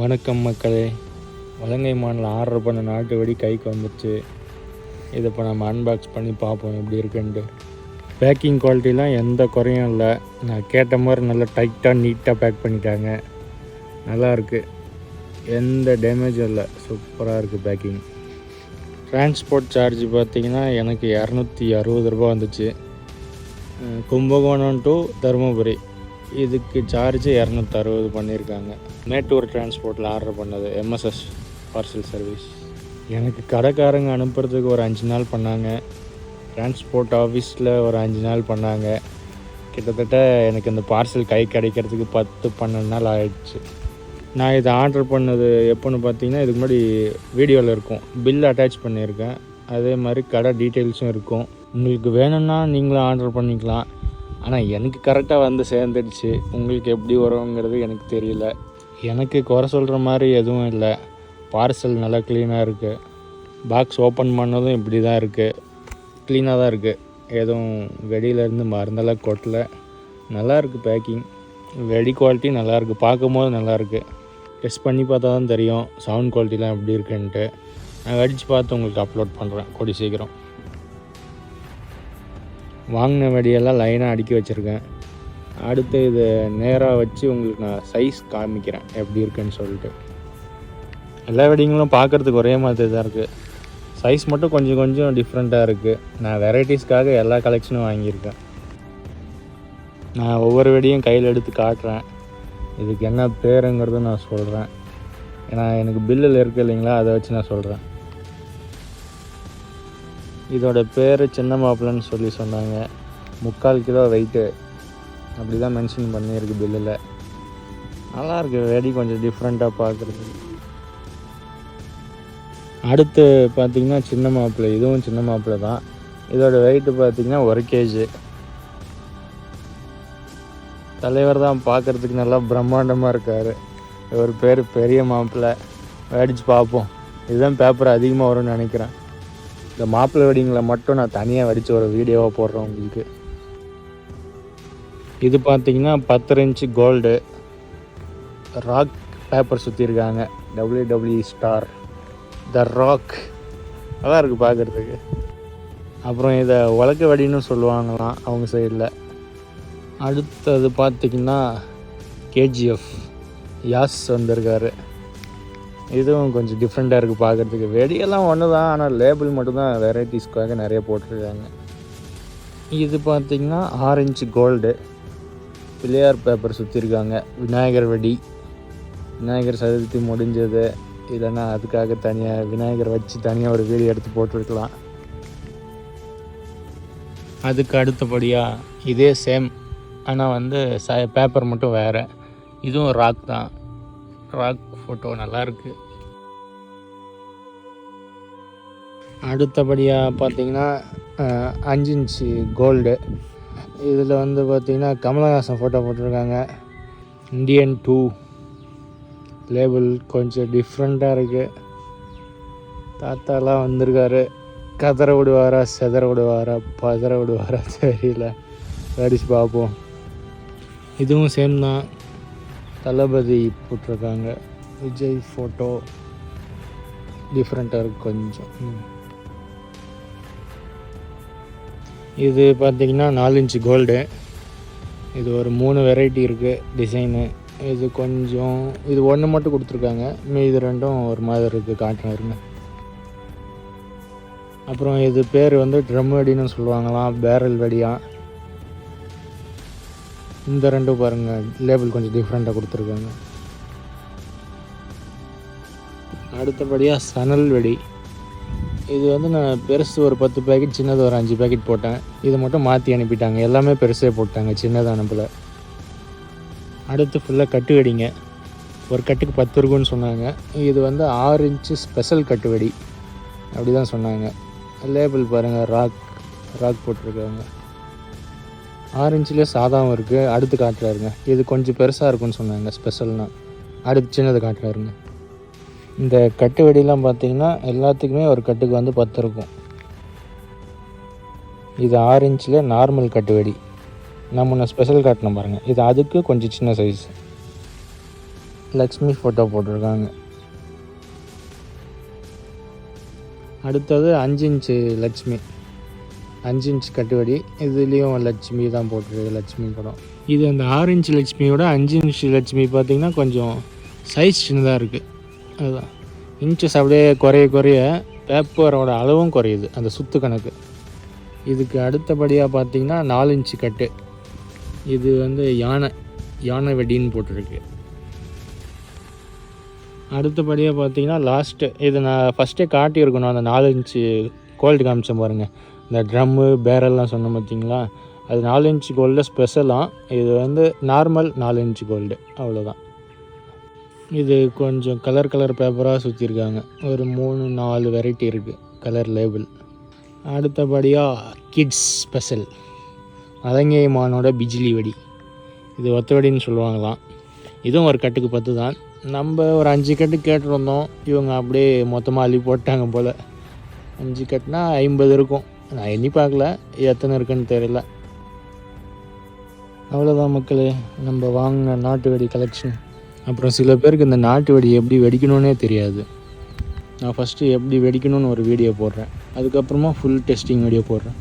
வணக்கம் மக்களே. வலங்கை மானில் ஆர்டர் பண்ண நாட்டு வெடி கைக்கு வந்துடுச்சு. இதை இப்போ நம்ம அன்பாக்ஸ் பண்ணி பார்ப்போம் எப்படி இருக்குன்ட்டு. பேக்கிங் குவாலிட்டிலாம் எந்த குறையும் இல்லை. நான் கேட்ட மாதிரி நல்லா டைட்டாக நீட்டாக பேக் பண்ணிட்டாங்க. நல்லாயிருக்கு, எந்த டேமேஜும் இல்லை, சூப்பராக இருக்குது பேக்கிங். டிரான்ஸ்போர்ட் சார்ஜ் பார்த்திங்கன்னா எனக்கு 260 ரூபா வந்துச்சு. கும்பகோணம் டு தருமபுரி இதுக்கு சார்ஜ் 260 பண்ணியிருக்காங்க. மேட்டூர் டிரான்ஸ்போர்ட்டில் ஆர்டர் பண்ணது, எம்எஸ்எஸ் பார்சல் சர்வீஸ். எனக்கு கடைக்காரங்க அனுப்புறதுக்கு ஒரு 5 நாள் பண்ணாங்க. டிரான்ஸ்போர்ட் ஆஃபீஸில் ஒரு 5 நாள் பண்ணாங்க. கிட்டத்தட்ட எனக்கு இந்த பார்சல் கை கிடைக்கிறதுக்கு 10-12 நாள் ஆயிடுச்சு. நான் இதை ஆர்டர் பண்ணது எப்போன்னு பார்த்தீங்கன்னா, இதுக்கு முன்னாடி வீடியோவில் இருக்கும், பில் அட்டாச் பண்ணியிருக்கேன். அதே மாதிரி கடை டீட்டெயில்ஸும் இருக்கும். உங்களுக்கு வேணும்னா நீங்களும் ஆர்டர் பண்ணிக்கலாம். ஆனால் எனக்கு கரெக்டாக வந்து சேர்ந்துடுச்சு. உங்களுக்கு எப்படி வருங்கிறது எனக்கு தெரியல. எனக்கு குறை சொல்கிற மாதிரி எதுவும் இல்லை. பார்சல் நல்லா க்ளீனாக இருக்குது. பாக்ஸ் ஓப்பன் பண்ணதும் இப்படி தான் இருக்குது, க்ளீனாக தான் இருக்குது. எதுவும் வெடியிலேருந்து மருந்தெல்லாம் கொட்டலை. நல்லாயிருக்கு பேக்கிங். வெடி குவாலிட்டி நல்லாயிருக்கு, பார்க்கும்போது நல்லாயிருக்கு. டெஸ்ட் பண்ணி பார்த்தா தான் தெரியும் சவுண்ட் குவாலிட்டிலாம் எப்படி இருக்குன்ட்டு. நான் வெடித்து பார்த்து உங்களுக்கு அப்லோட் பண்ணுறேன் கூடி சீக்கிரம். வாங்கின வெடியெல்லாம் லைனாக அடுக்கி வச்சுருக்கேன். அடுத்து இதை நேராக வச்சு உங்களுக்கு நான் சைஸ் காமிக்கிறேன் எப்படி இருக்குன்னு சொல்லிட்டு. எல்லா வெடிங்களும் பார்க்குறதுக்கு ஒரே மாதிரி தான் இருக்குது. சைஸ் மட்டும் கொஞ்சம் கொஞ்சம் டிஃப்ரெண்ட்டாக இருக்குது. நான் வெரைட்டிஸ்க்காக எல்லா கலெக்ஷனும் வாங்கியிருக்கேன். நான் ஒவ்வொரு வெடியும் கையில் எடுத்து காட்டுறேன். இதுக்கு என்ன பேருங்கிறதும் நான் சொல்கிறேன். ஏன்னா எனக்கு பில்லில் இருக்குது இல்லைங்களா, அதை வச்சு நான் சொல்கிறேன். இதோட பேர் சின்ன மாப்பிள்ளைன்னு சொல்லி சொன்னாங்க. 3/4 கிலோ வெயிட்டு அப்படி தான் மென்ஷன் பண்ணியிருக்கு பில்லில். நல்லாயிருக்கு வெடி, கொஞ்சம் டிஃப்ரெண்ட்டாக பார்க்குறதுக்கு. அடுத்து பார்த்திங்கன்னா சின்ன மாப்பிள்ளை. இதுவும் சின்ன மாப்பிள்ளை தான். இதோட வெயிட்டு பார்த்திங்கன்னா 1 kg. தலைவர் தான் பார்க்குறதுக்கு நல்லா பிரம்மாண்டமாக இருக்கார். ஒரு பேர் பெரிய மாப்பிள்ளை. வெடிச்சு பார்ப்போம். இதுதான் பேப்பர் அதிகமாக வரும்னு நினைக்கிறேன். இந்த மாப்பிள்ளை வெடிங்களை மட்டும் நான் தனியாக வெடித்து ஒரு வீடியோவாக போடுறேன் உங்களுக்கு. இது பார்த்திங்கன்னா 10 இன்ச்சு கோல்டு ராக் பேப்பர் சுற்றிருக்காங்க. WWE star the rock. நல்லா இருக்குது பார்க்குறதுக்கு. அப்புறம் இதை உலக்க வெடின்னு சொல்லுவாங்களாம் அவங்க சைடில். அடுத்தது பார்த்திங்கன்னா கேஜிஎஃப் யாஸ் வந்திருக்காரு. இதுவும் கொஞ்சம் டிஃப்ரெண்ட்டாக இருக்குது பார்க்குறதுக்கு. வெடியெல்லாம் ஒன்று தான், ஆனால் லேபிள் மட்டும்தான் வெரைட்டிஸ்க்காக நிறைய போட்டிருக்காங்க. இது பார்த்திங்கன்னா 6 இன்ச்சு கோல்டு பிள்ளையார் பேப்பர் சுற்றிருக்காங்க. விநாயகர் வெடி, விநாயகர் சதுர்த்தி முடிஞ்சது. இல்லைன்னா அதுக்காக தனியாக விநாயகர் வச்சு தனியாக ஒரு வீடியோ எடுத்து போட்டிருக்கலாம். அதுக்கு அடுத்தபடியாக இதே சேம், ஆனால் பேப்பர் மட்டும் வேறு. இதுவும் ராக் தான். ராக் ஃபோட்டோ நல்லாயிருக்கு. அடுத்தபடியாக பார்த்திங்கன்னா 5 இன்ச்சு கோல்டு. இதில் பார்த்திங்கன்னா கமலஹாசன் ஃபோட்டோ போட்டிருக்காங்க. Indian 2 லேபிள் கொஞ்சம் டிஃப்ரெண்ட்டாக இருக்குது. தாத்தாலாம் வந்திருக்காரு. கதற விடுவாரா, செதற விடுவாரா, பதற விடுவாரா தெரியல. வெடிச்சு பார்ப்போம். இதுவும் சேம் தான். தளபதி போட்டிருக்காங்க. விஜய் ஃபோட்டோ டிஃப்ரெண்ட்டாக இருக்குது கொஞ்சம். இது பார்த்திங்கன்னா 4 இன்ச்சு கோல்டு. இது ஒரு 3 வெரைட்டி இருக்குது டிசைனு. இது கொஞ்சம், இது ஒன்று மட்டும் கொடுத்துருக்காங்க, மீது 2ம் ஒரு மாதிரி இருக்குது. காட்டுறேன். அப்புறம் இது பேர் ட்ரம் வெடின்னு சொல்லுவாங்களாம், பேரல் வெடியா. இந்த 2 பாருங்கள், லேபிள் கொஞ்சம் டிஃப்ரெண்ட்டாக கொடுத்துருக்காங்க. அடுத்தபடியாக சணல் வெடி. இது நான் பெருசு ஒரு 10 பேக்கெட், சின்னது ஒரு 5 பேக்கெட் போட்டேன். இது மட்டும் மாற்றி அனுப்பிட்டாங்க. எல்லாமே பெருசே போட்டாங்க, சின்னதாக அனுப்பலை. அடுத்து ஃபுல்லாக கட்டு வெடிங்க. ஒரு கட்டுக்கு 10 இருக்குன்னு சொன்னாங்க. இது 6 இன்ச்சு ஸ்பெஷல் கட்டு வெடி அப்படி தான் சொன்னாங்க. லேபிள் பாருங்கள், ராக் போட்டிருக்காங்க. 6 இன்ச்சிலே சாதாவும் இருக்குது. அடுத்து காட்டுறாருங்க. இது கொஞ்சம் பெருசாக இருக்குன்னு சொன்னாங்க ஸ்பெஷல்னால். அடுத்து சின்னது காட்டுறாருங்க. இந்த கட்டு வெடிலாம் பார்த்திங்கன்னா எல்லாத்துக்குமே ஒரு கட்டுக்கு 10 இருக்கும். இது 6 இன்ச்சில் நார்மல் கட்டு வெடி. நம்ம ஸ்பெஷல் காட்டினோம் பாருங்கள், இது அதுக்கு கொஞ்சம் சின்ன சைஸ். லக்ஷ்மி ஃபோட்டோ போட்டிருக்காங்க. அடுத்தது 5 இன்ச்சு லக்ஷ்மி, 5 இன்ச் கட்டுவடி. இதுலேயும் லட்சுமி தான் போட்டிருக்கு, லட்சுமி படம். இது அந்த 6 இன்ச் லட்சுமியோட 5 இன்ச் லட்சுமி பார்த்திங்கன்னா கொஞ்சம் சைஸ் சின்னதாக இருக்குது. அதுதான் இன்ச்சஸ் அப்படியே குறைய பேப்பரோட அளவும் குறையுது, அந்த சுற்று கணக்கு. இதுக்கு அடுத்தபடியாக பார்த்திங்கன்னா 4 இன்ச்சு கட்டு. இது வந்து யானை வெடின்னு போட்டிருக்கு. அடுத்தபடியாக பார்த்திங்கன்னா லாஸ்ட்டு, இது நான் ஃபஸ்ட்டே காட்டியிருக்கணும். அந்த 4 இன்ச்சு கோல்டு காமிச்சேன் பாருங்கள், இந்த ட்ரம்மு பேரெல்லாம் சொன்னோம் பார்த்திங்களா, அது 4 இன்ச்சு கோல்டில் ஸ்பெஷலாம். இது வந்து நார்மல் 4 இன்ச்சு கோல்டு, அவ்வளோதான். இது கொஞ்சம் கலர் பேப்பராக சுற்றிருக்காங்க. ஒரு 3-4 வெரைட்டி இருக்குது கலர் லேபிள். அடுத்தபடியாக கிட்ஸ் ஸ்பெஷல் அதங்கை மானோட பிஜிலி வெடி. இது ஒத்த வெடின்னு சொல்லுவாங்களாம். இதுவும் ஒரு கட்டுக்கு 10 தான். நம்ம ஒரு 5 கட்டு கேட்டிருந்தோம், இவங்க அப்படியே மொத்தமாக அள்ளி போட்டாங்க போல். 5 கட்டுனா 50 இருக்கும். நான் எண்ணி பார்க்கல, எத்தனை இருக்குன்னு தெரியல. அவ்வளோதான் மக்களே, நம்ம வாங்கின நாட்டு வெடி கலெக்ஷன். அப்புறம் சில பேருக்கு இந்த நாட்டு வெடி எப்படி வெடிக்கணுன்னே தெரியாது. நான் ஃபஸ்ட்டு எப்படி வெடிக்கணும்னு ஒரு வீடியோ போடுறேன், அதுக்கப்புறமா ஃபுல் டெஸ்டிங் வீடியோ போடுறேன்.